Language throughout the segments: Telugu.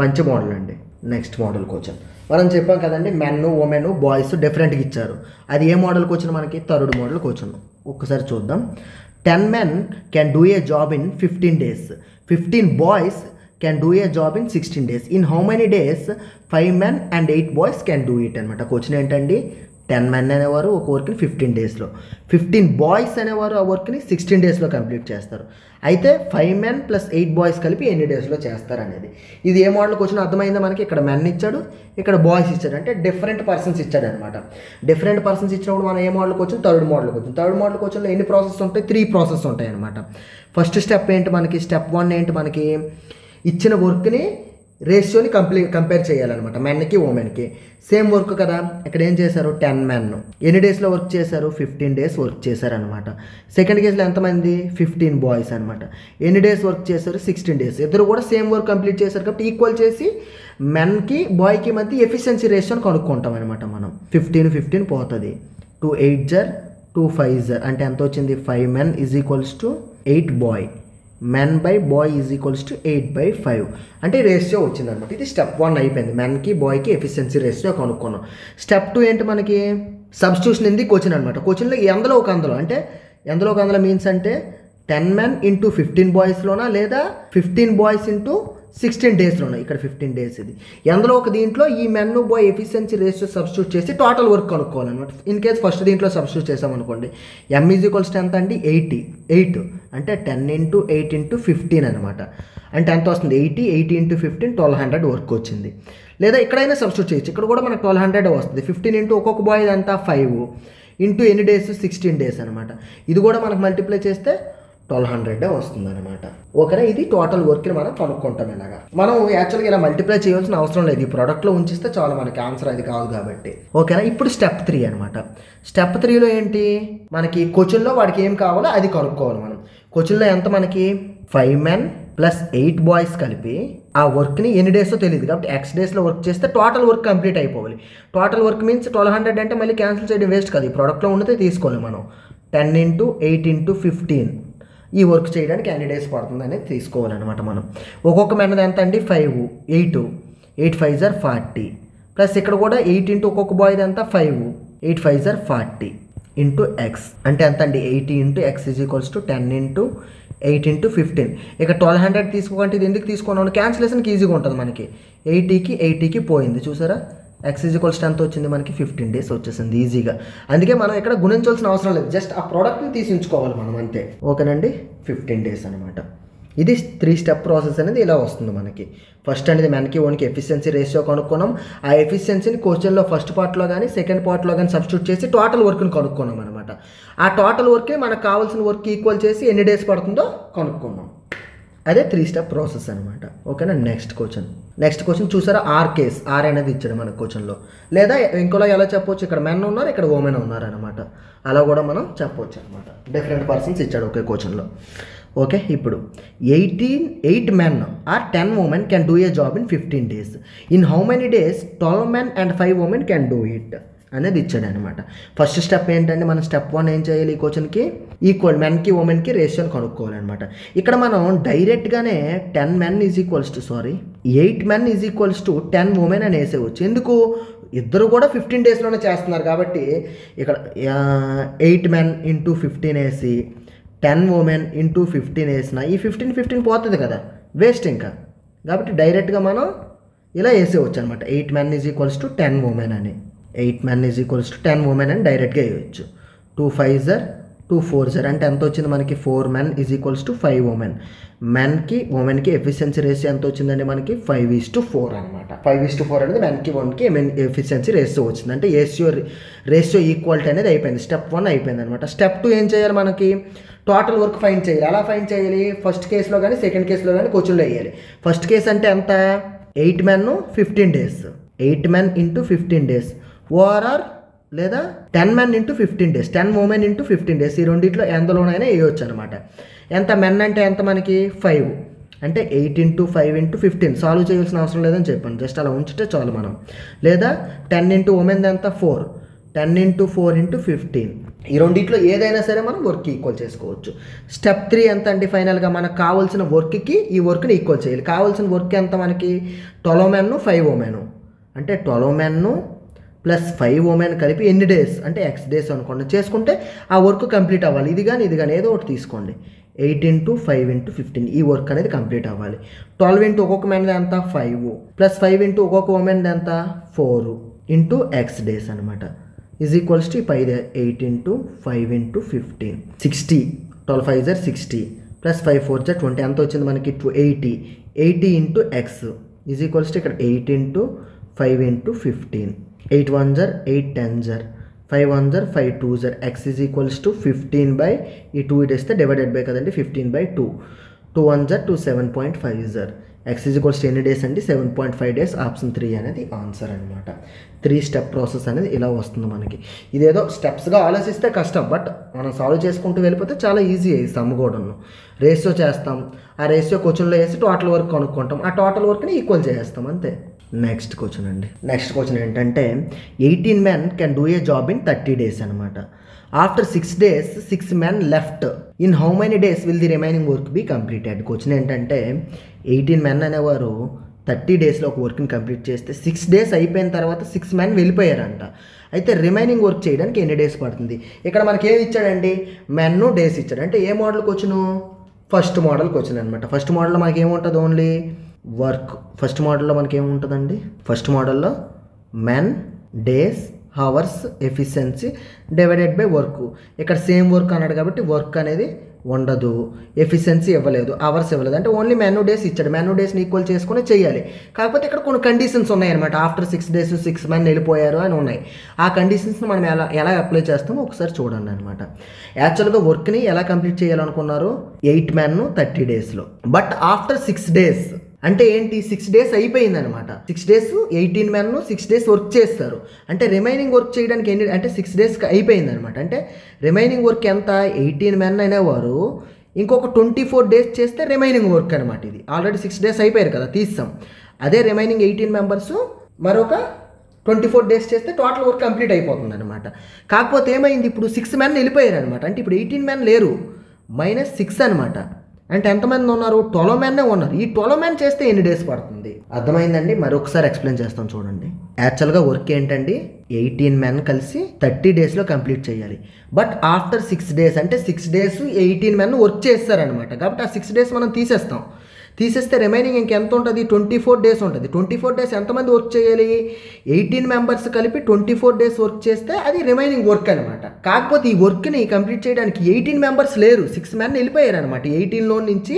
మంచి మోడల్ అండి. నెక్స్ట్ మోడల్ క్వశ్చన్ మనం చెప్పాం కదండి, మెన్ ఉమెన్ బాయ్స్ డిఫరెంట్గా ఇచ్చారు. అది ఏ మోడల్ క్వశ్చన్ మనకి? Third model question. ఒక్కసారి చూద్దాం. 10 men can do a job in 15 days. 15 boys can do a job in 16 days. In how many days 5 men and 8 boys can do it అనమాట. క్వశ్చన్ ఏంటండి, 10 men అనేవారు ఒక వర్క్ని 15 డేస్లో, 15 బాయ్స్ అనేవారు ఆ వర్క్ని 16 డేస్లో కంప్లీట్ చేస్తారు. అయితే 5 men + 8 బాయ్స్ కలిపి ఎన్ని డేస్లో చేస్తారు అనేది. ఇది ఏ మోడల్ క్వశ్చన్ అర్థమైందా మనకి? ఇక్కడ మెన్ ఇచ్చాడు, ఇక్కడ బాయ్స్ ఇచ్చాడు, అంటే డిఫరెంట్ పర్సన్స్ ఇచ్చాడు అనమాట. డిఫరెంట్ పర్సన్స్ ఇచ్చినప్పుడు మనం ఏ model question? Third model question. Third model క్వశ్చన్లో ఎన్ని ప్రాసెస్ ఉంటాయి? 3 ప్రాసెస్ ఉంటాయి అనమాట. ఫస్ట్ స్టెప్ ఏంటి మనకి? స్టెప్ 1 ఏంటి మనకి? ఇచ్చిన వర్క్ని రేషియోని కంపేర్ చేయాలన్నమాట. మెన్కి ఉమెన్కి సేమ్ వర్క్ కదా. ఇక్కడ ఏం చేశారు? 10 men ఎన్ని డేస్లో వర్క్ చేశారు? 15 days వర్క్ చేశారనమాట. సెకండ్ కేసులో ఎంతమంది? 15 బాయ్స్ అనమాట. ఎన్ని డేస్ వర్క్ చేశారు? 16 days. ఇద్దరు కూడా సేమ్ వర్క్ కంప్లీట్ చేశారు కాబట్టి ఈక్వల్ చేసి మెన్కి బాయ్కి మధ్య ఎఫిషియన్సీ రేషియోని కనుక్కుంటాం అనమాట మనం. 15 పోతుంది, 2 8 2 5 అంటే ఎంత వచ్చింది? 5 men = 8 boy. Men by boy = 8/5 అంటే రేషియో వచ్చింది అనమాట. ఇది స్టెప్ 1 అయిపోయింది. మెన్కి బాయ్కి ఎఫిషియన్సీ రేషియో కనుక్కున్నాం. స్టెప్ 2 ఏంటి మనకి? సబ్స్టిట్యూషన్ ఇన్ ది క్వశ్చన్ అనమాట. క్వశ్చన్లో ఎందులో ఒక అందులో అంటే ఎందులో ఒక అందులో మీన్స్ అంటే 10 men × 15 బాయ్స్లోనా లేదా 15 boys × 16 daysలోనా? ఇక్కడ 15 days ఇది. ఎందులో ఒక దీంట్లో ఈ men by efficiency ratio substitute చేసి టోటల్ వర్క్ కనుక్కోవాలన్నమాట. ఇన్ కేస్ ఫస్ట్ దీంట్లో సబ్స్టిట్యూట్ చేసామనుకోండి, M = ఎంత అండి? 8 అంటే 10 × 8 × 15 అనమాట. అంటే ఎంత వస్తుంది? 80 × 15 1200 వర్క్ వచ్చింది. లేదా ఇక్కడైనా సబ్స్టిట్యూట్ చేయొచ్చు. ఇక్కడ కూడా మనకు 1200 వస్తుంది. 15 × ఒక్కొక్క బాయ్ అంతా 5 ఇంటూ ఎన్ని డేస్? 16 days అనమాట. ఇది కూడా మనకు మల్టిప్లై చేస్తే 1200 వస్తుంది అనమాట. ఓకేనా? ఇది టోటల్ వర్క్ని మనం కనుక్కుంటాం. ఇలాగా మనం యాక్చువల్గా ఇలా మల్టిప్లై చేయాల్సిన అవసరం లేదు. ఈ ప్రోడక్ట్లో ఉంచిస్తే చాలా మనకి ఆన్సర్ అది కాదు కాబట్టి. ఓకేనా? ఇప్పుడు స్టెప్ 3 అనమాట. స్టెప్ 3లో ఏంటి మనకి? క్వశ్చన్లో వాడికి ఏం కావాలో అది కనుక్కోవాలి మనం. క్వశ్చన్లో ఎంత మనకి? 5 men + 8 boys కలిపి ఆ వర్క్ని ఎన్ని డేస్లో తెలియదు కాబట్టి X డేస్లో వర్క్ చేస్తే టోటల్ వర్క్ కంప్లీట్ అయిపోవాలి. టోటల్ వర్క్ మీన్స్ 1200 అంటే మళ్ళీ క్యాన్సిల్ చేయడం వేస్ట్ కదా. ఈ ప్రోడక్ట్లో ఉన్నదే తీసుకోవాలి మనం. 10 × 8 × 15 ఈ వర్క్ చేయడానికి ఎన్ని డేస్ పడుతుంది అనేది తీసుకోవాలన్నమాట మనం. ఒక్కొక్క మెన్నది ఎంత అండి? 5 8 8 5 40 ప్లస్ ఇక్కడ కూడా 8 × ఒక్కొక్క బాయ్ది ఎంత? 5 8 5 40 × X అంటే ఎంత అండి? 80 × X = 10 × 8 × 15. ఇక 1200 తీసుకోకంటే ఇది ఎందుకు తీసుకున్నాను? క్యాన్సిలేషన్కి ఈజీగా ఉంటుంది మనకి. 80కి పోయింది చూసారా? X = ఎంత వచ్చింది మనకి? 15 days వచ్చేసింది ఈజీగా. అందుకే మనం ఇక్కడ గుణించాల్సిన అవసరం లేదు, జస్ట్ ఆ ప్రోడక్ట్ని తీసి ఉంచుకోవాలి మనం అంతే. ఓకేనండి? 15 days అనమాట. ఇది 3 స్టెప్ ప్రాసెస్ అనేది ఇలా వస్తుంది మనకి. ఫస్ట్ అనేది మెన్కి ఓన్కి ఎఫిషియన్సీ రేషియో కనుక్కున్నాం. ఆ ఎఫిషియన్సీని క్వశ్చన్లో ఫస్ట్ పార్ట్లో కానీ సెకండ్ పార్ట్లో కానీ సబ్స్టిట్యూట్ చేసి టోటల్ వర్క్ని కనుక్కున్నాం అనమాట. ఆ టోటల్ వర్క్ని మనకు కావాల్సిన వర్క్ ఈక్వల్ చేసి ఎన్ని డేస్ పడుతుందో కనుక్కున్నాం. అదే 3 స్టెప్ ప్రాసెస్ అనమాట. ఓకేనా? నెక్స్ట్ క్వశ్చన్ చూసారా? కేస్ ఆర్ అనేది ఇచ్చాడు మన క్వశ్చన్లో. లేదా ఇంకోలా ఎలా చెప్పవచ్చు? ఇక్కడ మెన్ ఉన్నారు, ఇక్కడ ఉమెన్ ఉన్నారు అనమాట. అలా కూడా మనం చెప్పవచ్చు అనమాట. డిఫరెంట్ పర్సన్స్ ఇచ్చాడు ఒకే క్వశ్చన్లో. ఓకే, ఇప్పుడు 8 men or 10 women can do a job in 15 days. In how many days 12 men and 5 women can do it అనేది ఇచ్చాడు అనమాట. ఫస్ట్ స్టెప్ ఏంటంటే మనం స్టెప్ 1 ఏం చేయాలి? ఈ క్వశ్చన్కి ఈక్వల్ మెన్కి ఉమెన్కి రేషియోని కనుక్కోవాలన్నమాట. ఇక్కడ మనం డైరెక్ట్గానే 8 men = 10 women అని వేసేవచ్చు. ఎందుకు? ఇద్దరు కూడా 15 daysలోనే చేస్తున్నారు కాబట్టి ఇక్కడ 8 men × 15 వేసి 10 women × 15 వేసిన ఈ 15 పోతుంది కదా, వేస్ట్ ఇంకా. కాబట్టి డైరెక్ట్గా మనం ఇలా వేసేవచ్చు అనమాట. 8 men = 10 women అని. 8 men = 10 women అని డైరెక్ట్గా వేయవచ్చు. 2 5 2 4 అంటే ఎంత వచ్చింది మనకి? 4 men = 5 women. మెన్కి ఉమెన్కి ఎఫిషియన్సీ రేషియో ఎంత వచ్చిందండి మనకి? 5:4 అనమాట. 5:4 అనేది మెన్కి ఉమెన్కి ఎఫిషియన్సీ రేషియో వచ్చింది. అంటే రేషియో ఈక్వాలిటీ అనేది అయిపోయింది. స్టెప్ 1 అయిపోయింది అనమాట. స్టెప్ 2 ఏం చేయాలి మనకి? టోటల్ వర్క్ ఫైండ్ చేయాలి. ఎలా ఫైండ్ చేయాలి? ఫస్ట్ కేసులో కానీ సెకండ్ కేసులో కానీ క్వశ్చన్లో వేయాలి. ఫస్ట్ కేసు అంటే ఎంత? 8 men 15 days. 8 men × 15 days ORR లేదా 10 men × 15 days. 10 women × 15 days. ఈ రెండిట్లో ఎందులోనైనా వేయవచ్చు అనమాట. ఎంత? మెన్ అంటే ఎంత మనకి? 5 అంటే 8 × 5 × 15. సాల్వ్ చేయాల్సిన అవసరం లేదని చెప్పాను, జస్ట్ అలా ఉంచితే చాలు మనం. లేదా 10 × ఉమెన్ ఎంత? 4. 10 × 4 × 15 ఈ రెండిట్లో ఏదైనా సరే మనం వర్క్ ఈక్వల్ చేసుకోవచ్చు. స్టెప్ 3 ఎంత అండి? ఫైనల్గా మనకు కావాల్సిన వర్క్కి ఈ వర్క్ని ఈక్వల్ చేయాలి. కావాల్సిన వర్క్ ఎంత మనకి? 12 men 5 women, అంటే 12 men ప్లస్ 5 women కలిపి ఎన్ని డేస్ అంటే x డేస్ అనుకోండి చేసుకుంటే ఆ వర్క్ కంప్లీట్ అవ్వాలి. ఇది కానీ ఏదో ఒకటి తీసుకోండి. 8 × 5 × 15 ఈ వర్క్ అనేది కంప్లీట్ అవ్వాలి. 12 × ఒక్కొక్క మెన్ ఎంత? 5 ప్లస్ 5 × ఒక్కొక్క ఉమెన్ ఎంత? 4 × x డేస్ అనమాట. Is equals to 8 × 5 × 15 60. 12 5 are 60 plus 5 4 are 20. ఎంత వచ్చింది మనకి? 80 × x ఈజ్ ఈక్వల్స్ టు ఇక్కడ 8 × 5 × 15. 8 1s are 8 10s are 5 1s are 5 2s are x is equals to 15 by ఈ 2 ఇట్ ఇస్తే డివైడెడ్ బై కదండి 15/2. 2 1s are 2 7.5 are x is equals to ఎన్ని డేస్ అండి? 7.5 days. ఆప్షన్ 3 అనేది ఆన్సర్ అనమాట. 3 స్టెప్ ప్రాసెస్ అనేది ఇలా వస్తుంది మనకి. ఇదేదో స్టెప్స్గా ఆలోచిస్తే కష్టం, బట్ మనం సాల్వ్ చేసుకుంటూ వెళ్ళిపోతే చాలా ఈజీ అయ్యి సమ్ కూడాను. రేషియో చేస్తాం, ఆ రేషియో క్వశ్చన్లో వేసి టోటల్ వర్క్ కనుక్కుంటాం, ఆ టోటల్ వర్క్ని ఈక్వల్ చేస్తాం అంతే. నెక్స్ట్ క్వశ్చన్ అండి. నెక్స్ట్ క్వశ్చన్ ఏంటంటే 18 men can do a job in 30 days అనమాట. ఆఫ్టర్ 6 days 6 men left. In how many days will the remaining work be completed? Question ఏంటంటే 18 men అనేవారు 30 daysలో ఒక వర్క్ని కంప్లీట్ చేస్తే 6 days అయిపోయిన తర్వాత 6 men వెళ్ళిపోయారంట. అయితే రిమైనింగ్ వర్క్ చేయడానికి ఎన్ని డేస్ పడుతుంది? ఇక్కడ మనకి ఏమి ఇచ్చాడండి? మెన్ డేస్ ఇచ్చాడు. అంటే ఏ model question? First model question అనమాట. ఫస్ట్ మోడల్లో మనకి ఏముంటుంది? Only work. ఫస్ట్ మోడల్లో మనకి ఏముంటుందండి? ఫస్ట్ మోడల్లో men days hours efficiency divided by work. ఇక్కడ సేమ్ వర్క్ అన్నాడు కాబట్టి వర్క్ అనేది ఉండదు, ఎఫిషియన్సీ ఇవ్వలేదు, అవర్స్ ఇవ్వలేదు. అంటే ఓన్లీ మెనూ డేస్ ఇచ్చాడు. మెనూ డేస్ని ఈక్వల్ చేసుకుని చేయాలి. కాకపోతే ఇక్కడ కొన్ని కండిషన్స్ ఉన్నాయన్నమాట. ఆఫ్టర్ 6 days 6 men వెళ్ళిపోయారు అని ఉన్నాయి. ఆ కండిషన్స్ని మనం ఎలా అప్లై చేస్తామో ఒకసారి చూడండి అనమాట. యాక్చువల్గా వర్క్ని ఎలా కంప్లీట్ చేయాలనుకున్నారు? 8 men 30 daysలో. బట్ ఆఫ్టర్ 6 days అంటే ఏంటి? 6 days అయిపోయింది అనమాట. 6 days 18 men 6 days వర్క్ చేస్తారు. అంటే రిమైనింగ్ వర్క్ చేయడానికి ఎన్ని అంటే 6 days అయిపోయింది అనమాట. అంటే రిమైనింగ్ వర్క్ ఎంత? 18 men అనేవారు ఇంకొక 24 days చేస్తే రిమైనింగ్ వర్క్ అనమాట. ఇది ఆల్రెడీ 6 days అయిపోయారు కదా, తీస్తాం. అదే రిమైనింగ్ 18 members మరొక 24 days చేస్తే టోటల్ వర్క్ కంప్లీట్ అయిపోతుంది అనమాట. కాకపోతే ఏమైంది? ఇప్పుడు 6 men వెళ్ళిపోయారు అనమాట. అంటే ఇప్పుడు 18 men లేరు, -6 అనమాట. అంటే ఎంతమంది ఉన్నారు? 12 men ఉన్నారు. ఈ 12 men చేస్తే ఎన్ని డేస్ పడుతుంది? అర్థమైందండి? మరొకసారి ఎక్స్ప్లెయిన్ చేస్తాం చూడండి. యాక్చువల్గా వర్క్ ఏంటండి? 18 men కలిసి 30 daysలో కంప్లీట్ చేయాలి. బట్ ఆఫ్టర్ 6 days అంటే 6 days 18 men వర్క్ చేస్తారనమాట. కాబట్టి ఆ 6 days మనం తీసేస్తే రిమైనింగ్ ఇంకెంత ఉంటుంది? 24 days ఉంటుంది. 24 days ఎంతమంది వర్క్ చేయాలి? 18 members కలిపి 24 days వర్క్ చేస్తే అది రిమైనింగ్ వర్క్ అనమాట. కాకపోతే ఈ వర్క్ని కంప్లీట్ చేయడానికి 18 members లేరు, 6 men వెళ్ళిపోయారు అనమాట. 18లో నుంచి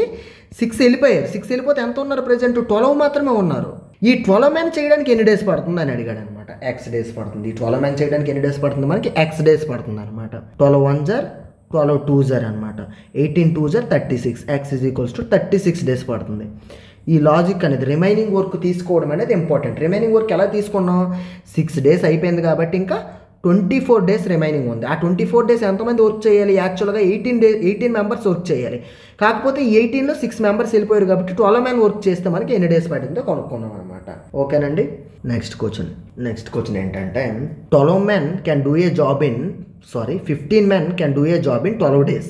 6 వెళ్ళిపోయారు. 6 వెళ్ళిపోతే ఎంత ఉన్నారు? ప్రజెంట్ 12 మాత్రమే ఉన్నారు. ఈ 12 men చేయడానికి ఎన్ని డేస్ పడుతుంది అని అడిగాడు అనమాట. x డేస్ పడుతుంది. ఈ 12 men చేయడానికి ఎన్ని డేస్ పడుతుంది? మనకి x డేస్ పడుతుంది అనమాట. 12 1s are 12 2s are అనమాట. 18 2s are 36. x is equals to 36 days పడుతుంది. ఈ లాజిక్ అనేది రిమైనింగ్ వర్క్ తీసుకోవడం అనేది ఇంపార్టెంట్. రిమైనింగ్ వర్క్ ఎలా తీసుకున్నాం? 6 days అయిపోయింది కాబట్టి ఇంకా 24 days రిమైనింగ్ ఉంది. ఆ 24 days ఎంతమంది వర్క్ చేయాలి? యాక్చువల్గా 18 members వర్క్ చేయాలి. కాకపోతే ఈ 18లో 6 members వెళ్ళిపోయారు కాబట్టి 12 men వర్క్ చేస్తే మనకి ఎన్ని డేస్ పడిందో కనుక్కున్నాం అనమాట. ఓకేనండి. నెక్స్ట్ క్వశ్చన్ ఏంటంటే 15 men can do a job in 12 days.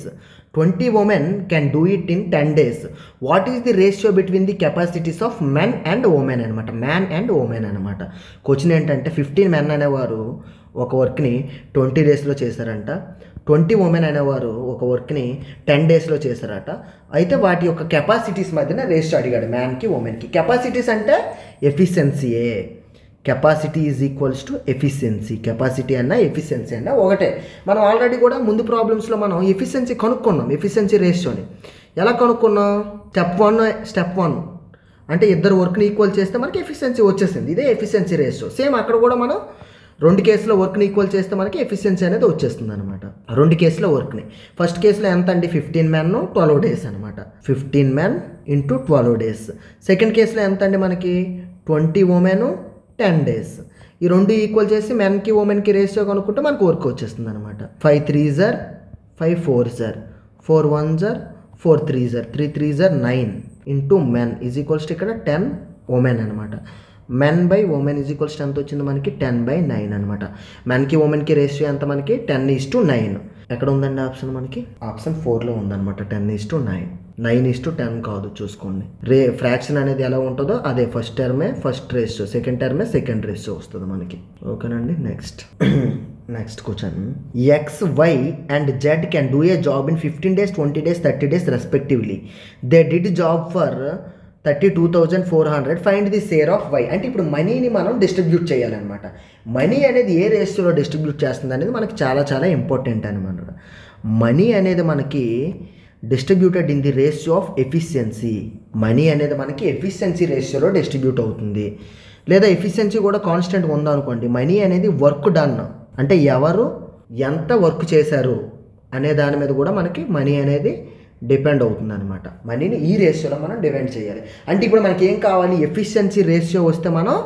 20 women can do it in 10 days. What is the ratio between the capacities of men and women అనమాట. మ్యాన్ అండ్ ఉమెన్ అనమాట. క్వశ్చన్ ఏంటంటే 15 men అనేవారు ఒక వర్క్ని 20 daysలో చేశారంట. 20 women అనేవారు ఒక వర్క్ని 10 daysలో చేశారట. అయితే వాటి యొక్క కెపాసిటీస్ మధ్యన రేషియో అడిగాడు, మ్యాన్కి ఉమెన్కి. కెపాసిటీస్ అంటే ఎఫిషియన్సీయే. Capacity is equals to efficiency. Capacity అన్నా ఎఫిషియన్సీ అన్నా ఒకటే. మనం ఆల్రెడీ కూడా ముందు ప్రాబ్లమ్స్లో మనం ఎఫిషియన్సీ కనుక్కున్నాం. ఎఫిషియన్సీ రేషియోని ఎలా కనుక్కున్నాం? స్టెప్ వన్ అంటే ఇద్దరు వర్క్ని ఈక్వల్ చేస్తే మనకి ఎఫిషియన్సీ వచ్చేసింది. ఇదే ఎఫిషియన్సీ రేషియో. సేమ్ అక్కడ కూడా మనం 2 కేసులో వర్క్ని ఈక్వల్ చేస్తే మనకి ఎఫిషియన్సీ అనేది వచ్చేస్తుంది అనమాట. 2 కేసులో వర్క్ని. ఫస్ట్ కేసులో ఎంత అండి? 15 men 12 days అనమాట. 15 men × 12 days. సెకండ్ కేసులో ఎంత అండి మనకి? 20 women 10 days. ఈ 2 ఈక్వల్ చేసి మెన్కి ఉమెన్కి రేషియో కనుక్కుంటే మనకు వర్క్ వచ్చేస్తుంది అనమాట. 5 3s are 5 4s are 4 1s are 4 3s are 3 3s are 9 × men is equals to ఇక్కడ 10 women అనమాట. Men by women is equals ఎంత వచ్చింది మనకి 10/9 అనమాట. మెన్కి ఉమెన్కి రేషియో ఎంత మనకి 10:9. ఎక్కడ ఉందండి ఆప్షన్ మనకి? ఆప్షన్ 4లో ఉందన్నమాట 10:9. 9:10 కాదు, చూసుకోండి. ఫ్రాక్షన్ అనేది ఎలా ఉంటుందో అదే ఫస్ట్ టర్మే ఫస్ట్ రేషియో, సెకండ్ టర్మే సెకండ్ రేషియో వస్తుంది మనకి. ఓకేనండి. Next question. X, Y and Z can do a job in 15 days, 20 days, 30 days respectively. They did job for 32,400. Find the share of Y. అంటే ఇప్పుడు మనీని మనం డిస్ట్రిబ్యూట్ చేయాలన్నమాట. మనీ అనేది ఏ రేషియోలో డిస్ట్రిబ్యూట్ చేస్తుంది అనేది మనకి చాలా చాలా ఇంపార్టెంట్ అనమాట. మనీ అనేది మనకి distributed in the ratio of efficiency. Money అనేది మనకి ఎఫిషియన్సీ రేషియోలో డిస్ట్రిబ్యూట్ అవుతుంది. లేదా ఎఫిషియన్సీ కూడా కాన్స్టెంట్గా ఉందనుకోండి, మనీ అనేది వర్క్ డన్ అంటే ఎవరు ఎంత వర్క్ చేశారు అనే దాని మీద కూడా మనకి మనీ అనేది డిపెండ్ అవుతుంది అనమాట. మనీని ఈ రేషియోలో మనం డివైడ్ చేయాలి. అంటే ఇప్పుడు మనకి ఏం కావాలి? ఎఫిషియన్సీ రేషియో వస్తే మనం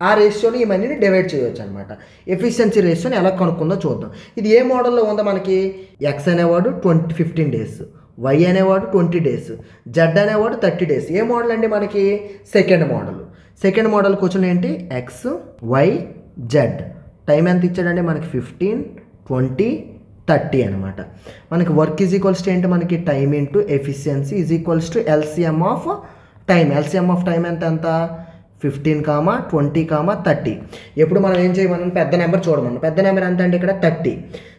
ఆ రేషియోలో ఈ మనీని డివైడ్ చేయవచ్చు అనమాట. ఎఫిషియన్సీ రేషియోని ఎలా కనుక్కుందో చూద్దాం. ఇది ఏ మోడల్లో ఉందో మనకి? ఎక్స్ అనేవాడు 15 days, వై అనేవాడు 20 days, జెడ్ అనేవాడు 30 days. ఏ మోడల్ అండి మనకి? Second model. Second model question ఏంటి? X, Y, Z. టైం ఎంత ఇచ్చాడంటే మనకి 15, 20, 30 అనమాట. మనకి వర్క్ ఈజ్ ఈక్వల్స్ టు ఏంటి? మనకి time into efficiency is equals to LCM of time. LCM of time ఎంత? 15, 20, 30. ఎప్పుడు మనం ఏం చేయమన్నా పెద్ద నెంబర్ చూడమన్నా. పెద్ద నెంబర్ ఎంత అంటే ఇక్కడ 30.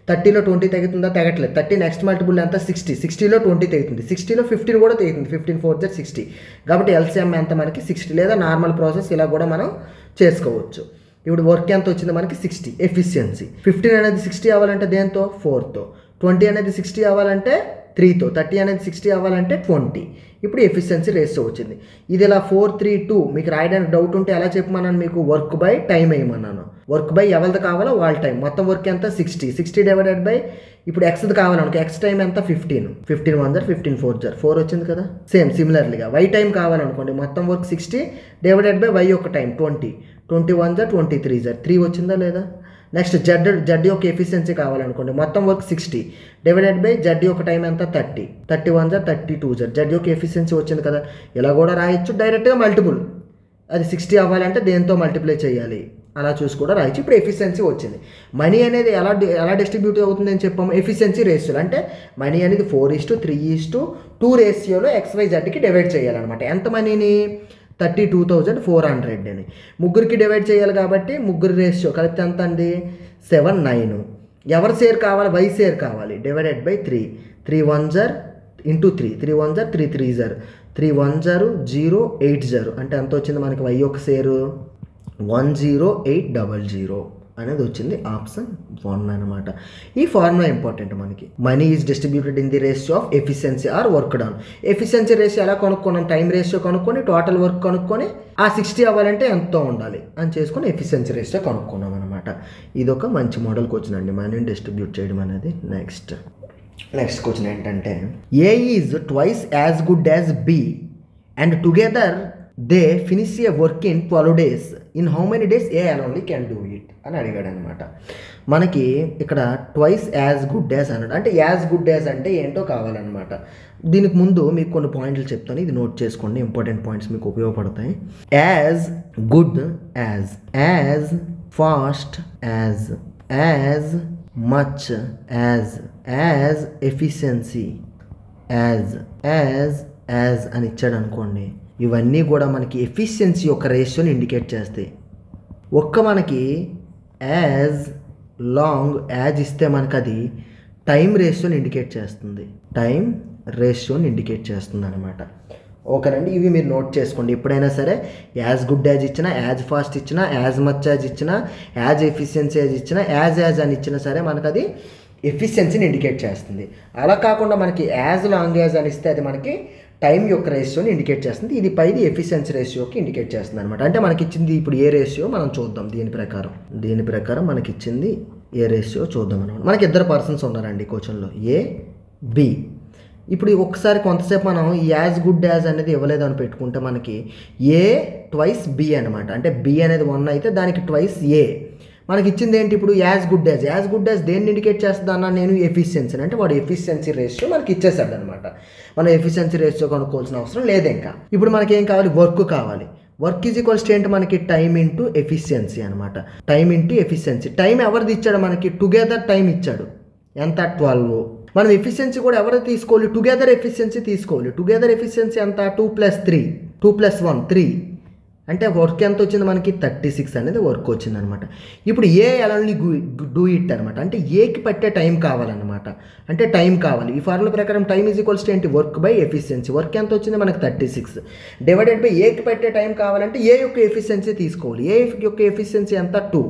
30లో 20 తెగుతుందా? తెగట్లేదు. 30 నెక్స్ట్ మల్టిపుల్ ఎంత? 60. 60లో 20 తెగుతుంది. 60లో 15 కూడా తెగుతుంది. 15 4 60. కాబట్టి ఎల్సిఎం ఎంత మనకి? 60. లేదా నార్మల్ ప్రాసెస్ ఇలా కూడా మనం చేసుకోవచ్చు. ఇప్పుడు వర్క్ ఎంత వచ్చింది మనకి? 60. ఎఫిషియన్సీ 15 అనేది 60 అవ్వాలంటే దేంతో? 4తో. 20 అనేది 60 అవ్వాలంటే 3తో. 30 అనేది 60 అవ్వాలంటే 20. ఇప్పుడు ఎఫిషియన్సీ రేషియో వచ్చింది. ఇది ఇలా 4, 3, 2. మీకు రాయడానికి డౌట్ ఉంటే ఎలా చెప్పమన్నాను? మీకు వర్క్ బై టైం వేయమన్నాను. వర్క్ బై ఎవరిది కావాలో వాళ్ళ టైం. మొత్తం వర్క్ ఎంత? 60. 60 డివైడెడ్ బై ఇప్పుడు ఎక్స్ది కావాలనుకో, ఎక్స్ టైం ఎంత? 15. 15 1 జర్ 15 4 జర్ 4 వచ్చింది కదా. సేమ్ సిమిలర్లీగా వై టైం కావాలనుకోండి, మొత్తం వర్క్ 60 డివైడెడ్ బై వై యొక్క టైం 20. 21 జర్ 23 జర్ 3 వచ్చిందా లేదా? నెక్స్ట్ జెడ్ యొక్క ఎఫిషియన్సీ కావాలనుకోండి, మొత్తం వర్క్ 60 డివైడెడ్ బై జెడ్ యొక్క టైం ఎంత? 30. 31 జర్ 32 జర్ జెడ్ యొక్క ఎఫిషియన్సీ వచ్చింది కదా. ఇలా కూడా రాయొచ్చు. డైరెక్ట్గా మల్టిపుల్, అది 60 అవ్వాలంటే దేంతో మల్టిప్లై చేయాలి అలా చూసి కూడా రాయొచ్చు. ఇప్పుడు ఎఫిషియన్సీ వచ్చింది. మనీ అనేది ఎలా డిస్ట్రిబ్యూట్ అవుతుంది అని చెప్పాము? ఎఫిషియన్సీ రేషియోలో. అంటే మనీ అనేది 4:3:2 రేషియోలో XYZకి డివైడ్ చేయాలన్నమాట. ఎంత మనీని? 32,400 అని. ముగ్గురికి డివైడ్ చేయాలి కాబట్టి ముగ్గురు రేషియో కలిపితే ఎంత అండి? 7, 9. ఎవరి షేర్ కావాలి? వై షేర్ కావాలి. Divided by 3. 3 1 జర్ ఇంటూ 3. 3 1 జర్ 3 3 జర్ 3 1 జరు 0 8 జరు అంటే ఎంత వచ్చింది మనకి? వై యొక్క షేరు 10800 అనేది వచ్చింది. ఆప్షన్ 1 అనమాట. ఈ ఫార్ములా ఇంపార్టెంట్ మనకి. Money is distributed in the ratio of efficiency are work done. Efficiency ratio ఎలా కనుక్కున్నాం? టైం రేషియో కనుక్కొని టోటల్ వర్క్ కనుక్కొని ఆ 60 అవ్వాలంటే ఎంతో ఉండాలి అని చేసుకొని ఎఫిషియన్సీ రేషియో కనుక్కున్నాం అనమాట. ఇది ఒక మంచి మోడల్ క్వశ్చన్ అండి, మనీని డిస్ట్రిబ్యూట్ చేయడం అనేది. నెక్స్ట్ క్వశ్చన్ ఏంటంటే, A is twice as good as B and together they finish a work in 12 days. In how many days A and only can do it అని అడిగాడు అనమాట. మనకి ఇక్కడ ట్వైస్ యాజ్ గుడ్ యాజ్ అన్నాడు. అంటే యాజ్ గుడ్ యాజ్ అంటే ఏంటో కావాలన్నమాట. దీనికి ముందు మీకు కొన్ని పాయింట్లు చెప్తాను, ఇది నోట్ చేసుకోండి. ఇంపార్టెంట్ పాయింట్స్ మీకు ఉపయోగపడతాయి. As good as, as fast as, as much as, as efficiency as, as అని ఇచ్చాడు అనుకోండి. ఇవన్నీ కూడా మనకి ఎఫిషియన్సీ యొక్క రేషియోని ఇండికేట్ చేస్తాయి. మనకి యాజ్ లాంగ్ యాజ్ ఇస్తే మనకు అది టైం రేషియోని ఇండికేట్ చేస్తుంది. టైం రేషియోని ఇండికేట్ చేస్తుంది అనమాట. ఓకేనండి, ఇవి మీరు నోట్ చేసుకోండి. ఎప్పుడైనా సరే యాజ్ గుడ్ యాజ్ ఇచ్చినా, యాజ్ ఫాస్ట్ ఇచ్చినా, యాజ్ మచ్ యాజ్ ఇచ్చినా, యాజ్ ఎఫిషియన్సీ యాజ్ ఇచ్చినా, యాజ్ అని ఇచ్చినా సరే మనకు అది ఎఫిషియన్సీని ఇండికేట్ చేస్తుంది. అలా కాకుండా మనకి యాజ్ లాంగ్ యాజ్ అని ఇస్తే అది మనకి టైం యొక్క రేషియోని ఇండికేట్ చేస్తుంది. ఇది పైది ఎఫిషియన్సీ రేషియోకి ఇండికేట్ చేస్తుంది అనమాట. అంటే మనకి ఇచ్చింది ఇప్పుడు ఏ రేషియో మనం చూద్దాం. దీని ప్రకారం మనకి ఇచ్చింది ఏ రేషియో చూద్దాం అనమాట. మనకి 2 పర్సన్స్ ఉన్నారండి క్వశ్చన్లో, ఏ బి. ఇప్పుడు ఒకసారి కొంతసేపు మనం యాజ్ గుడ్ యాజ్ అనేది ఇవ్వలేదని పెట్టుకుంటే మనకి ఏ ట్వైస్ బి అనమాట. అంటే బి అనేది 1 అయితే దానికి ట్వైస్ ఏ. మనకి ఇచ్చింది ఏంటి ఇప్పుడు? యాజ్ గుడ్ యాజ్ దేన్ని ఇండికేట్ చేస్తుంది అన్న? నేను ఎఫిషియన్సీని. అంటే వాడు ఎఫిషియన్సీ రేషియో మనకి ఇచ్చేసాడు అనమాట. మనం ఎఫిషియన్సీ రేషియో కనుక్కోవాల్సిన అవసరం లేదు ఇంకా. ఇప్పుడు మనకి ఏం కావాలి? వర్క్ కావాలి. వర్క్ ఈజ్ ఈక్వల్స్ టు ఏంటి మనకి టైం ఇంటూ ఎఫిషియన్సీ అనమాట. Time into efficiency. టైం ఎవరిది ఇచ్చాడు మనకి? టుగెదర్ టైం ఇచ్చాడు. ఎంత? 12. మనం ఎఫిషియన్సీ కూడా ఎవరు తీసుకోవాలి? టుగెదర్ ఎఫిషియన్సీ తీసుకోవాలి. టుగెదర్ ఎఫిషియన్సీ ఎంత? 2 + 3, 2 + 1 3. అంటే వర్క్ ఎంత వచ్చింది మనకి? 36 అనేది వర్క్ వచ్చింది అనమాట. ఇప్పుడు ఏ ఎలాని డూ ఇట్ అనమాట. అంటే ఏకి పట్టే టైం కావాలన్నమాట. అంటే టైం కావాలి. ఈ ఫార్ములా ప్రకారం టైం ఈజ్ ఈక్వల్స్ టు ఏంటి? Work by efficiency. వర్క్ ఎంత వచ్చింది మనకి? 36 డివైడెడ్ బై ఏకి పట్టే టైం కావాలంటే ఏ యొక్క ఎఫిషియన్సీ తీసుకోవాలి. ఏ యొక్క ఎఫిషియన్సీ ఎంత? 2.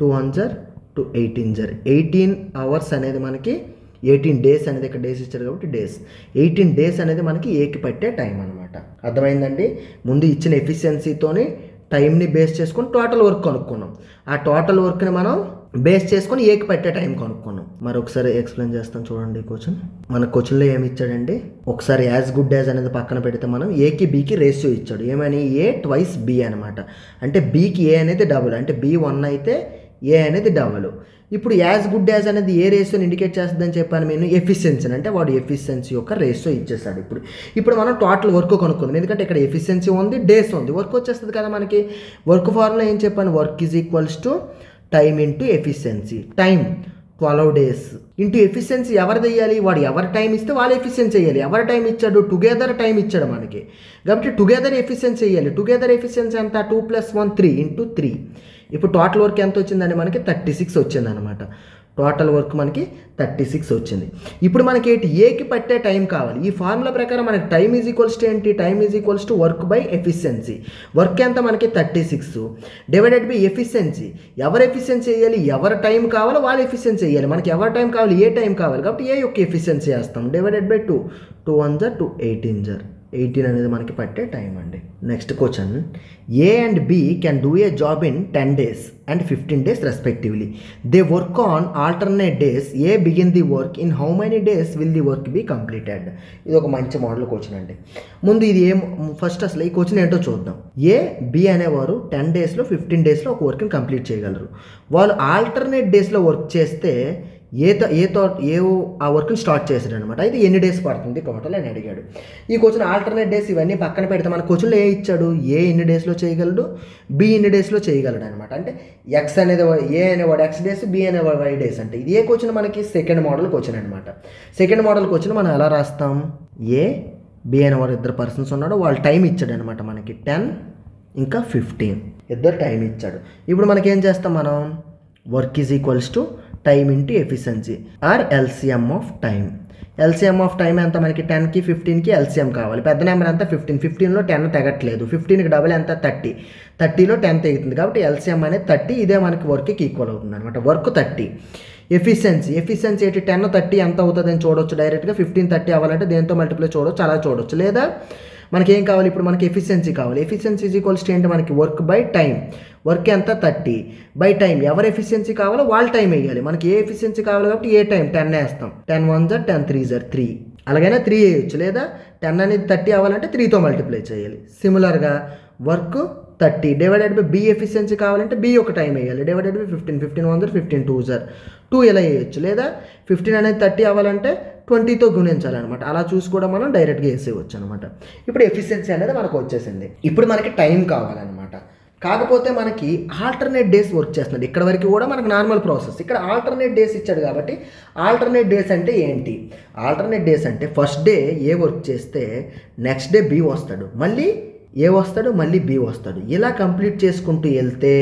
2 1 జర్ 2 18 జర్ 18 అవర్స్ అనేది మనకి 18 డేస్ అనేది ఇక్కడ డేస్ ఇచ్చారు కాబట్టి డేస్ 18 డేస్ అనేది మనకి ఏకి పట్టే టైం అనమాట. అర్థమైందండి? ముందు ఇచ్చిన ఎఫిషియన్సీతోని టైంని బేస్ చేసుకొని టోటల్ వర్క్ కనుక్కున్నాం. ఆ టోటల్ వర్క్ని మనం బేస్ చేసుకొని ఏకి పట్టే టైం కనుక్కున్నాం. మరి ఒకసారి ఎక్స్ప్లెయిన్ చేస్తాం చూడండి. మన క్వశ్చన్లో ఏమి ఇచ్చాడండి? ఒకసారి యాజ్ గుడ్ యాజ్ అనేది పక్కన పెడితే మనం ఏకి బీకి రేషియో ఇచ్చాడు. ఏమని? A × B అనమాట. అంటే బీకి ఏ అనేది డబుల్. అంటే B 1 అయితే ఏ అనేది డబుల్. ఇప్పుడు యాజ్ గుడ్ యాజ్ అనేది ఏ రేషియోని ఇండికేట్ చేస్తుందని చెప్పాను నేను? ఎఫిషియన్సీ. అంటే వాడు ఎఫిషియన్సీ యొక్క రేషియో ఇచ్చేసాడు. ఇప్పుడు మనం టోటల్ వర్క్ కొనుక్కుందాం. ఎందుకంటే ఇక్కడ ఎఫిషియన్సీ ఉంది, డేస్ ఉంది, వర్క్ వచ్చేస్తుంది కదా మనకి. వర్క్ ఫార్ములా ఏం చెప్పాను? Work is equals to time into efficiency. Time 12 days into efficiency ఎవరిది వేయాలి? వాడు ఎవరి టైం ఇస్తే వాళ్ళ ఎఫిషియన్సీ వేయాలి. ఎవరి టైం ఇచ్చాడు? టుగెదర్ టైం ఇచ్చాడు మనకి. కాబట్టి టుగెదర్ ఎఫిషియన్సీ వేయాలి. టుగెదర్ ఎఫిషియన్సీ ఎంత? 2 + 1 3 × 3. ఇప్పుడు టోటల్ వర్క్ ఎంత వచ్చిందండి మనకి? 36 వచ్చింది అనమాట. టోటల్ వర్క్ మనకి 36 వచ్చింది. ఇప్పుడు మనకి ఏంటి? ఏకి పట్టే టైం కావాలి. ఈ ఫార్ములా ప్రకారం మనకి టైం ఈజ్ ఈక్వల్స్ టు ఏంటి? Time is equals to work by efficiency. Work ఎంత మనకి? 36 డివైడెడ్ బై ఎఫిషియన్సీ. ఎవరు ఎఫిషియన్సీ వేయాలి? ఎవరి టైం కావాలో వాళ్ళ ఎఫిషియన్సీ వేయాలి. మనకి ఎవరి టైం కావాలి? ఏ టైం కావాలి కాబట్టి ఏ యొక్క ఎఫిషియన్సీ వేస్తాం. Divided by 2. 2 1 జర్ 2 18 జర్ 18 అనేది మనకి పట్టే టైం అండి. Next question. A and B can do a job in 10 days and 15 days respectively. They work on alternate days. A begin the work. In how many days will the work be completed? ఇది ఒక మంచి మోడల్ క్వశ్చన్ అండి. ముందు ఇది ఫస్ట్ అసలు ఈ క్వశ్చన్ ఏంటో చూద్దాం. A, B అనేవారు 10 డేస్లో 15 డేస్లో ఒక వర్క్ని కంప్లీట్ చేయగలరు. వాళ్ళు ఆల్టర్నేట్ డేస్లో వర్క్ చేస్తే ఏ ఆ వర్క్ని స్టార్ట్ చేశాడు అనమాట. అయితే ఎన్ని డేస్ పడుతుంది టోటల్ అని అడిగాడు. ఈ క్వశ్చన్ ఆల్టర్నేట్ డేస్ ఇవన్నీ పక్కన పెడితే మన క్వశ్చన్లో ఏ ఇచ్చాడు? ఏ ఎన్ని డేస్లో చేయగలడు, బి ఎన్ని డేస్లో చేయగలడు అనమాట. అంటే ఎక్స్ అనేది ఏ అనేవాడు ఎక్స్ డేస్, బి అనేవాడు వై డేస్. అంటే ఇది ఏ క్వశ్చన్ మనకి? సెకండ్ మోడల్ క్వశ్చన్ అనమాట. సెకండ్ మోడల్ క్వశ్చన్ మనం ఎలా రాస్తాం? ఏ, బి అనేవాడు ఇద్దరు పర్సన్స్ ఉన్నాడు. వాళ్ళు టైం ఇచ్చాడు అనమాట మనకి 10 ఇంకా 15 ఇద్దరు టైం ఇచ్చాడు. ఇప్పుడు మనకేం చేస్తాం మనం? Work is equals to time into efficiency are LCM of time. LCM of time ఎంత మనకి? 10కి 15కి ఎల్సిఎం కావాలి. పెద్ద నెంబర్ ఎంత? 15. 15లో 10 తెగట్లేదు. 15కి డబుల్ ఎంత? 30. 30లో 10 తెగుతుంది కాబట్టి ఎల్సిఎం అనేది 30. ఇదే మనకి వర్క్కి ఈక్వల్ అవుతుంది అనమాట. వర్క్ 30. ఎఫిషియన్సీ ఏంటి? 10 30 ఎంత అవుతుంది అని చూడవచ్చు డైరెక్ట్గా. 15 30 అవ్వాలంటే దేంతో మల్టిప్లై చూడవచ్చు, అలా చూడవచ్చు. లేదా మనకి ఏం కావాలి? ఇప్పుడు మనకి ఎఫిషియన్సీ కావాలి. ఎఫిషియన్సీ ఈజ్ ఈక్వల్స్ టు ఏంటి మనకి? Work by time. వర్క్ ఎంత? 30 బై టైం. ఎవరు ఎఫిషియన్సీ కావాలో వాళ్ళ టైం వేయాలి. మనకి ఏ ఎఫిషియన్సీ కావాలి కాబట్టి ఏ టైం 10 వేస్తాం. 10 1 జర్ 10 3 జర్ 3. అలాగైనా 3 వేయచ్చు. లేదా 10 అనేది 30 అవ్వాలంటే 3తో మల్టిప్లై చేయాలి. సిమిలర్గా work 30 divided by B efficiency కావాలంటే బి ఒక టైం వేయాలి. Divided by 15. 15 1 జర్ 15 2 జర్ 2 ఇలా వేయచ్చు. లేదా 15 అనేది 30 అవ్వాలంటే 20తో గుణించాలన్నమాట. అలా చూసి కూడా మనం డైరెక్ట్గా వేసేయచ్చు అనమాట. ఇప్పుడు ఎఫిషియన్సీ అనేది మనకు వచ్చేసింది. ఇప్పుడు మనకి టైం కావాలన్నమాట. కాకపోతే మనకి ఆల్టర్నేట్ డేస్ వర్క్ చేస్తున్నాడు. ఇక్కడ వరకు కూడా మనకు నార్మల్ ప్రాసెస్. ఇక్కడ ఆల్టర్నేట్ డేస్ ఇచ్చాడు కాబట్టి ఆల్టర్నేట్ డేస్ అంటే ఏంటి? ఆల్టర్నేట్ డేస్ అంటే ఫస్ట్ డే ఏ వర్క్ చేస్తే నెక్స్ట్ డే బి వస్తాడు, మళ్ళీ ఏ వస్తాడు, మళ్ళీ బి వస్తాడు. ఇలా కంప్లీట్ చేసుకుంటూ వెళ్తే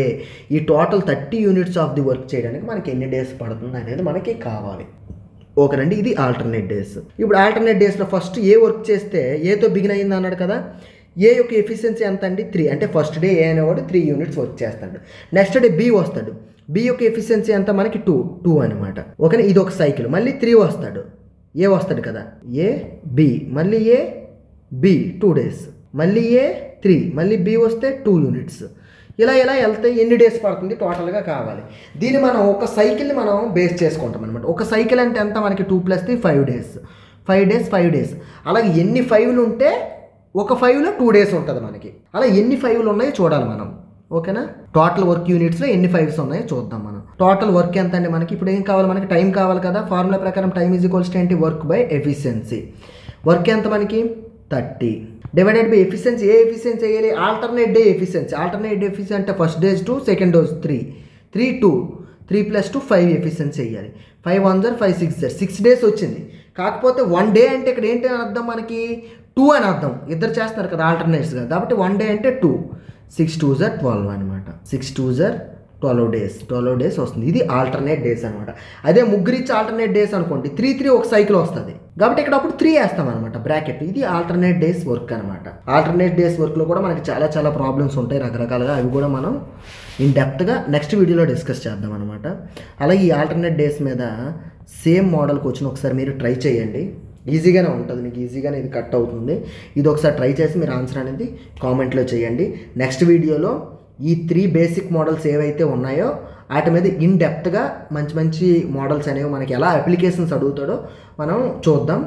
ఈ total 30 units of the work చేయడానికి మనకి ఎన్ని డేస్ పడుతుంది అనేది మనకి కావాలి. ఓకేనండి, ఇది ఆల్టర్నేట్ డేస్. ఇప్పుడు ఆల్టర్నేట్ డేస్లో ఫస్ట్ ఏ వర్క్ చేస్తే ఏతో బిగిన్ అయింది అన్నాడు కదా. ఏ యొక్క ఎఫిషియన్సీ ఎంత అండి? 3. అంటే ఫస్ట్ డే ఏ అనేవాడు 3 యూనిట్స్ వర్క్ చేస్తాడు. నెక్స్ట్ డే బి వస్తాడు. బి యొక్క ఎఫిషియన్సీ ఎంత మనకి? 2 అనమాట. ఓకేనా, ఇది ఒక సైకిల్. మళ్ళీ 3 వస్తాడు, ఏ వస్తాడు కదా, ఏ బి, మళ్ళీ ఏ బి 2 డేస్, మళ్ళీ ఏ 3, మళ్ళీ బి వస్తే 2 యూనిట్స్. ఇలా వెళ్తే ఎన్ని డేస్ పడుతుంది టోటల్గా కావాలి. దీన్ని మనం ఒక సైకిల్ని మనం బేస్ చేసుకుంటాం అనమాట. ఒక సైకిల్ అంటే ఎంత మనకి? 2 + 3 5 డేస్. 5 డేస్. అలాగే ఎన్ని 5లు ఉంటే ఒక 5లో 2 డేస్ ఉంటుంది మనకి. అలా ఎన్ని 5లు ఉన్నాయో చూడాలి మనం. ఓకేనా, టోటల్ వర్క్ యూనిట్స్లో ఎన్ని 5s ఉన్నాయో చూద్దాం మనం. టోటల్ వర్క్ ఎంత అండి మనకి? ఇప్పుడు ఏం కావాలి మనకి? టైం కావాలి కదా. ఫార్ములా ప్రకారం టైం ఈజ్ ఈక్వల్స్ టు ఏంటి? Work by efficiency. వర్క్ ఎంత మనకి? 30 డివైడెడ్ బై ఎఫిషియన్సీ. ఏ ఎఫిషియన్సీ చేయాలి? Alternate day efficiency. Alternate day efficiency అంటే first days 2, second days 3, 3 2, 3 + 2 5 efficiency చేయాలి. 5 1 = 5 6 = 6 days వచ్చింది. కాకపోతే 1 day అంటే ఇక్కడ ఏంటి అని అర్థం మనకి 2 అని అర్థం. ఇద్దరు చేస్తున్నారు కదా ఆల్టర్నేట్స్గా, కాబట్టి 1 day అంటే 2. 6 2 = 12 అనమాట. 6 2 = 12 days. 12 days వస్తుంది. ఇది ఆల్టర్నేట్ డేస్ అనమాట. అదే ముగ్గురు ఇచ్చి ఆల్టర్నేట్ డేస్ అనుకోండి 3 3 ఒక సైకిల్ వస్తుంది, కాబట్టి ఇక్కడ అప్పుడు 3 వేస్తాం అనమాట బ్రాకెట్. ఇది ఆల్టర్నేట్ డేస్ వర్క్ అనమాట. ఆల్టర్నేట్ డేస్ వర్క్లో కూడా మనకి చాలా చాలా ప్రాబ్లమ్స్ ఉంటాయి రకరకాలుగా. అవి కూడా మనం ఇన్ డెప్త్గా నెక్స్ట్ వీడియోలో డిస్కస్ చేద్దాం అనమాట. అలాగే ఈ ఆల్టర్నేట్ డేస్ మీద సేమ్ మోడల్ క్వశ్చన్ ఒకసారి మీరు ట్రై చేయండి. ఈజీగానే ఉంటుంది, మీకు ఈజీగానే ఇది కట్ అవుతుంది. ఇది ఒకసారి ట్రై చేసి మీరు ఆన్సర్ అనేది కామెంట్లో చేయండి. నెక్స్ట్ వీడియోలో ఈ 3 బేసిక్ మోడల్స్ ఏవైతే ఉన్నాయో వాటి మీద ఇన్ డెప్త్గా మంచి మంచి మోడల్స్ అనేవి మనకి ఎలా అప్లికేషన్స్ అడుగుతాడో మనం చూద్దాం.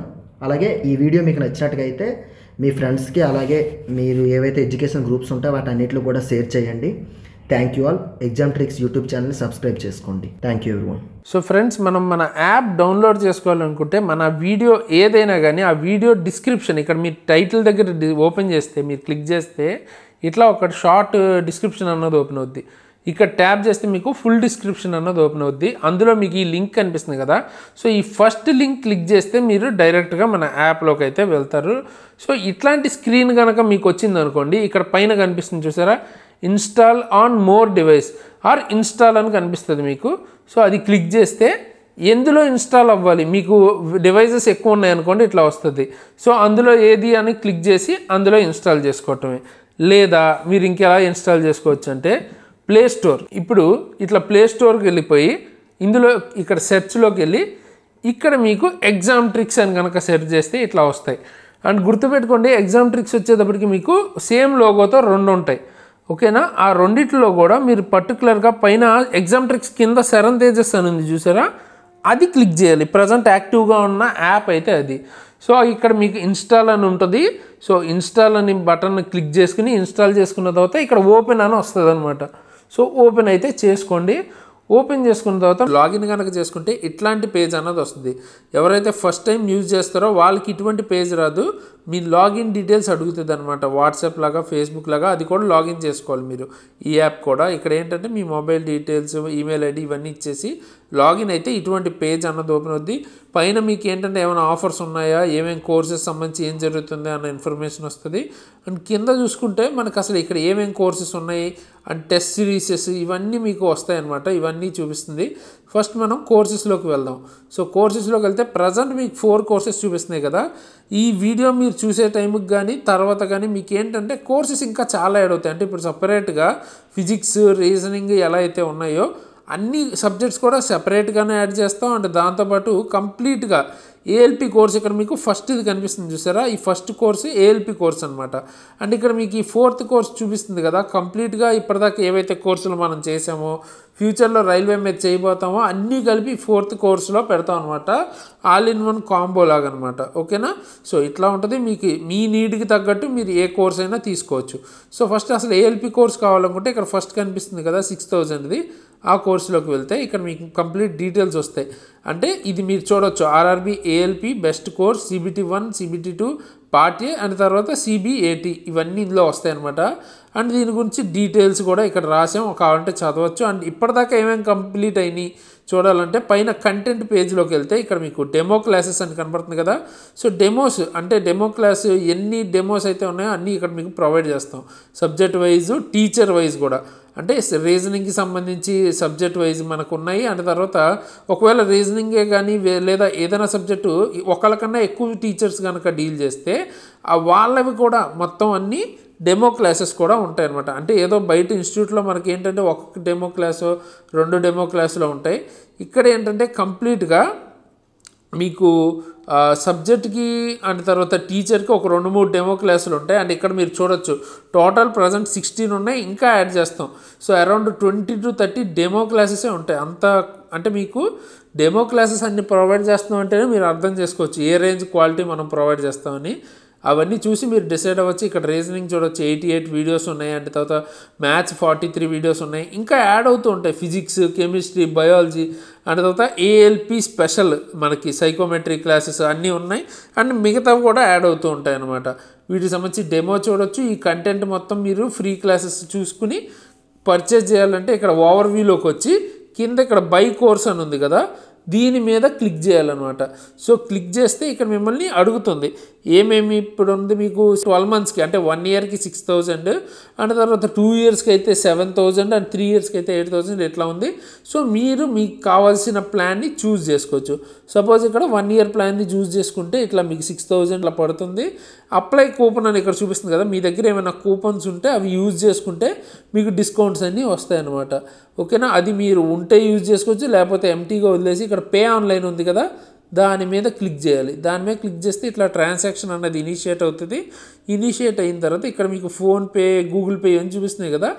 అలాగే ఈ వీడియో మీకు నచ్చినట్టుగా అయితే మీ ఫ్రెండ్స్కి, అలాగే మీరు ఏవైతే ఎడ్యుకేషన్ గ్రూప్స్ ఉంటాయో వాటి అన్నింటిలో కూడా షేర్ చేయండి. Thank you all. Exam tricks YouTube ఛానల్ని సబ్స్క్రైబ్ చేసుకోండి. Thank you everyone. So friends, మనం మన యాప్ డౌన్లోడ్ చేసుకోవాలనుకుంటే మన వీడియో ఏదైనా కానీ ఆ వీడియో డిస్క్రిప్షన్ ఇక్కడ మీరు టైటిల్ దగ్గర ఓపెన్ చేస్తే, మీరు క్లిక్ చేస్తే ఇట్లా ఒక షార్ట్ డిస్క్రిప్షన్ అన్నది ఓపెన్ అవుద్ది. ఇక్కడ ట్యాప్ చేస్తే మీకు ఫుల్ డిస్క్రిప్షన్ అన్నది ఓపెన్ అవుద్ది. అందులో మీకు ఈ లింక్ కనిపిస్తుంది కదా, సో ఈ ఫస్ట్ లింక్ క్లిక్ చేస్తే మీరు డైరెక్ట్గా మన యాప్లోకి అయితే వెళ్తారు. సో ఇట్లాంటి స్క్రీన్ కనుక మీకు వచ్చింది అనుకోండి, ఇక్కడ పైన కనిపిస్తుంది చూసారా, install on more device are install అని కనిపిస్తుంది మీకు. సో అది క్లిక్ చేస్తే ఎందులో ఇన్స్టాల్ అవ్వాలి, మీకు డివైజెస్ ఎక్కువ ఉన్నాయనుకోండి ఇట్లా వస్తుంది. సో అందులో ఏది అని క్లిక్ చేసి అందులో ఇన్స్టాల్ చేసుకోవటమే. లేదా మీరు ఇంకెలా ఇన్స్టాల్ చేసుకోవచ్చు అంటే ప్లే స్టోర్. ఇప్పుడు ఇట్లా ప్లే స్టోర్కి వెళ్ళిపోయి ఇందులో ఇక్కడ సెర్చ్లోకి వెళ్ళి ఇక్కడ మీకు ఎగ్జామ్ ట్రిక్స్ అని కనుక సెర్చ్ చేస్తే ఇట్లా వస్తాయి. అండ్ గుర్తుపెట్టుకోండి, ఎగ్జామ్ ట్రిక్స్ వచ్చేటప్పటికి మీకు సేమ్ లోగోతో 2 ఉంటాయి. ఓకేనా? ఆ రెండిట్లో కూడా మీరు పర్టికులర్గా పైన ఎగ్జామ్ ట్రిక్స్ కింద శరణ్ తేజస్ అని ఉంది చూసారా, అది క్లిక్ చేయాలి. ప్రజెంట్ యాక్టివ్గా ఉన్న యాప్ అయితే అది. సో ఇక్కడ మీకు ఇన్స్టాల్ అని ఉంటుంది. సో ఇన్స్టాల్ అని బటన్ క్లిక్ చేసుకుని ఇన్స్టాల్ చేసుకున్న తర్వాత ఇక్కడ ఓపెన్ అని వస్తుంది అనమాట. సో ఓపెన్ అయితే చేసుకోండి. ఓపెన్ చేసుకున్న తర్వాత లాగిన్ కనుక చేసుకుంటే ఇట్లాంటి పేజ్ అన్నది వస్తుంది. ఎవరైతే ఫస్ట్ టైం యూజ్ చేస్తారో వాళ్ళకి ఇటువంటి పేజ్ రాదు. మీ లాగిన్ డీటెయిల్స్ అడుగుతుంది అనమాట. వాట్సాప్ లాగా, ఫేస్బుక్ లాగా అది కూడా లాగిన్ చేసుకోవాలి మీరు. ఈ యాప్ కూడా ఇక్కడ ఏంటంటే మీ మొబైల్ డీటెయిల్స్, ఈమెయిల్ ఐడి ఇవన్నీ ఇచ్చేసి లాగిన్ అయితే ఇటువంటి పేజ్ అన్నది ఓపెన్ అవుద్ది. పైన మీకు ఏంటంటే ఏమైనా ఆఫర్స్ ఉన్నాయా, ఏమేమి కోర్సెస్ సంబంధించి ఏం జరుగుతుంది అన్న ఇన్ఫర్మేషన్ వస్తుంది. అండ్ కింద చూసుకుంటే మనకు అసలు ఇక్కడ ఏమేమి కోర్సెస్ ఉన్నాయి అండ్ టెస్ట్ సిరీసెస్ ఇవన్నీ మీకు వస్తాయి అన్నమాట. ఇవన్నీ చూపిస్తుంది. ఫస్ట్ మనం కోర్సెస్లోకి వెళ్దాం. సో కోర్సెస్లోకి వెళ్తే ప్రజెంట్ మీకు 4 కోర్సెస్ చూపిస్తున్నాయి కదా. ఈ వీడియో మీరు చూసే టైంకి కానీ తర్వాత కానీ మీకు ఏంటంటే కోర్సెస్ ఇంకా చాలా యాడ్ అవుతాయి. అంటే ఇప్పుడు సపరేట్గా ఫిజిక్స్, రీజనింగ్ ఎలా అయితే ఉన్నాయో అన్ని సబ్జెక్ట్స్ కూడా సెపరేట్గానే యాడ్ చేస్తాం. అండ్ దాంతోపాటు కంప్లీట్గా ఏఎల్పి కోర్స్ ఇక్కడ మీకు ఫస్ట్ ఇది కనిపిస్తుంది చూసారా, ఈ ఫస్ట్ కోర్సు ఏఎల్పి కోర్స్ అనమాట. అండ్ ఇక్కడ మీకు ఈ 4th కోర్స్ చూపిస్తుంది కదా, కంప్లీట్గా ఇప్పటిదాకా ఏవైతే కోర్సులు మనం చేసామో, ఫ్యూచర్లో రైల్వే మీద చేయబోతామో అన్నీ కలిపి 4th కోర్సులో పెడతాం అనమాట. ఆల్ ఇన్ వన్ కాంబో లాగా అనమాట. ఓకేనా? సో ఇట్లా ఉంటుంది. మీకు మీ నీడ్కి తగ్గట్టు మీరు ఏ కోర్స్ అయినా తీసుకోవచ్చు. సో ఫస్ట్ అసలు ఏఎల్పి కోర్స్ కావాలనుకుంటే ఇక్కడ ఫస్ట్ కనిపిస్తుంది కదా 6000ది, ఆ కోర్సులోకి వెళ్తే ఇక్కడ మీకు కంప్లీట్ డీటెయిల్స్ వస్తాయి. అంటే ఇది మీరు చూడొచ్చు, RRB ALP best course, CBT 1, CBT 2 part A and తర్వాత CBAT ఇవన్నీ ఇందులో వస్తాయి అనమాట. అండ్ దీని గురించి డీటెయిల్స్ కూడా ఇక్కడ రాసాం, కావాలంటే చదవచ్చు. అండ్ ఇప్పటిదాకా ఏమేమి కంప్లీట్ అయినాయి చూడాలంటే పైన కంటెంట్ పేజ్లోకి వెళ్తే ఇక్కడ మీకు డెమో క్లాసెస్ అని కనపడుతుంది కదా. సో డెమోస్ అంటే డెమో క్లాస్ ఎన్ని డెమోస్ అయితే ఉన్నాయో అన్నీ ఇక్కడ మీకు ప్రొవైడ్ చేస్తాం. సబ్జెక్ట్ వైజ్, టీచర్ వైజ్ కూడా. అంటే రీజనింగ్కి సంబంధించి సబ్జెక్ట్ వైజ్ మనకు ఉన్నాయి. అండ్ తర్వాత ఒకవేళ రీజనింగే కానీ లేదా ఏదైనా సబ్జెక్టు ఒకళ్ళకన్నా ఎక్కువ టీచర్స్ కనుక డీల్ చేస్తే వాళ్ళవి కూడా మొత్తం అన్నీ డెమో క్లాసెస్ కూడా ఉంటాయి అనమాట. అంటే ఏదో బయట ఇన్స్టిట్యూట్లో మనకి ఏంటంటే ఒక్కొక్క డెమో క్లాసు 2 డెమో క్లాసులు ఉంటాయి. ఇక్కడ ఏంటంటే కంప్లీట్గా మీకు సబ్జెక్ట్కి అండ్ తర్వాత టీచర్కి ఒక 2-3 డెమో క్లాసులు ఉంటాయి. అండ్ ఇక్కడ మీరు చూడొచ్చు టోటల్ ప్రజెంట్ 16 ఉన్నాయి, ఇంకా యాడ్ చేస్తాం. సో అరౌండ్ 20 to 30 డెమో క్లాసెసే ఉంటాయి. అంత అంటే మీకు డెమో క్లాసెస్ అన్ని ప్రొవైడ్ చేస్తాం అంటేనే మీరు అర్థం చేసుకోవచ్చు ఏ రేంజ్ క్వాలిటీ మనం ప్రొవైడ్ చేస్తామని. అవన్నీ చూసి మీరు డిసైడ్ అవ్వచ్చు. ఇక్కడ రీజనింగ్ చూడవచ్చు, 88 వీడియోస్ ఉన్నాయి. అంటే తర్వాత మ్యాథ్స్ 43 వీడియోస్ ఉన్నాయి. ఇంకా యాడ్ అవుతూ ఉంటాయి ఫిజిక్స్, కెమిస్ట్రీ, బయాలజీ, అండ్ తర్వాత ఏఎల్పి స్పెషల్ మనకి సైకోమెట్రీ క్లాసెస్ అన్నీ ఉన్నాయి. అండ్ మిగతావి కూడా యాడ్ అవుతూ ఉంటాయి అన్నమాట. వీటికి సంబంధించి డెమో చూడొచ్చు. ఈ కంటెంట్ మొత్తం మీరు ఫ్రీ క్లాసెస్ చూసుకుని పర్చేజ్ చేయాలంటే ఇక్కడ ఓవర్వ్యూలోకి వచ్చి కింద ఇక్కడ బై కోర్స్ అని ఉంది కదా, దీని మీద క్లిక్ చేయాలన్నమాట. సో క్లిక్ చేస్తే ఇక్కడ మిమ్మల్ని అడుగుతుంది ఏమేమి ఇప్పుడు ఉంది మీకు 12 మంత్స్కి, అంటే 1 ఇయర్కి 6,000, అండ్ తర్వాత 2 ఇయర్స్కి అయితే 7,000, అండ్ 3 ఇయర్స్కి అయితే 8,000 ఇట్లా ఉంది. సో మీరు మీకు కావాల్సిన ప్లాన్ని చూస్ చేసుకోవచ్చు. సపోజ్ ఇక్కడ 1 ఇయర్ ప్లాన్ని చూస్ చేసుకుంటే ఇట్లా మీకు 6,000 ఇట్లా పడుతుంది. అప్లై కూపన్ అని ఇక్కడ చూపిస్తుంది కదా, మీ దగ్గర ఏమైనా కూపన్స్ ఉంటే అవి యూజ్ చేసుకుంటే మీకు డిస్కౌంట్స్ అన్నీ వస్తాయి అన్నమాట. ఓకేనా, అది మీరు ఉంటే యూజ్ చేసుకోవచ్చు, లేకపోతే ఎంటీగా వదిలేసి ఇక్కడ పే ఆన్లైన్ ఉంది కదా, దాని మీద క్లిక్ చేయాలి. దాని మీద క్లిక్ చేస్తే ఇట్లా ట్రాన్సాక్షన్ అన్నది ఇనిషియేట్ అవుతుంది. ఇనిషియేట్ అయిన తర్వాత ఇక్కడ మీకు ఫోన్పే, గూగుల్ పే అని చూపిస్తున్నాయి కదా,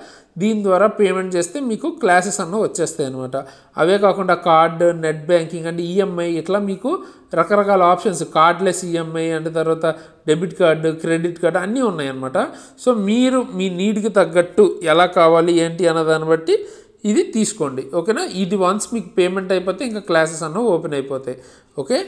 దీని ద్వారా పేమెంట్ చేస్తే మీకు క్లాసెస్ అన్న వచ్చేస్తాయి అనమాట. అవే కాకుండా card, net banking and EMI ఇట్లా మీకు రకరకాల ఆప్షన్స్, కార్డ్లెస్ ఈఎంఐ అండ్ తర్వాత డెబిట్ కార్డు, క్రెడిట్ కార్డు అన్నీ ఉన్నాయి అన్నమాట. సో మీరు మీ నీడ్కి తగ్గట్టు ఎలా కావాలి ఏంటి అన్న దాన్ని బట్టి ఇది తీసుకోండి. ఓకేనా, ఇది వన్స్ మీకు పేమెంట్ అయిపోతే ఇంకా క్లాసెస్ అన్న ఓపెన్ అయిపోతాయి. ఓకే.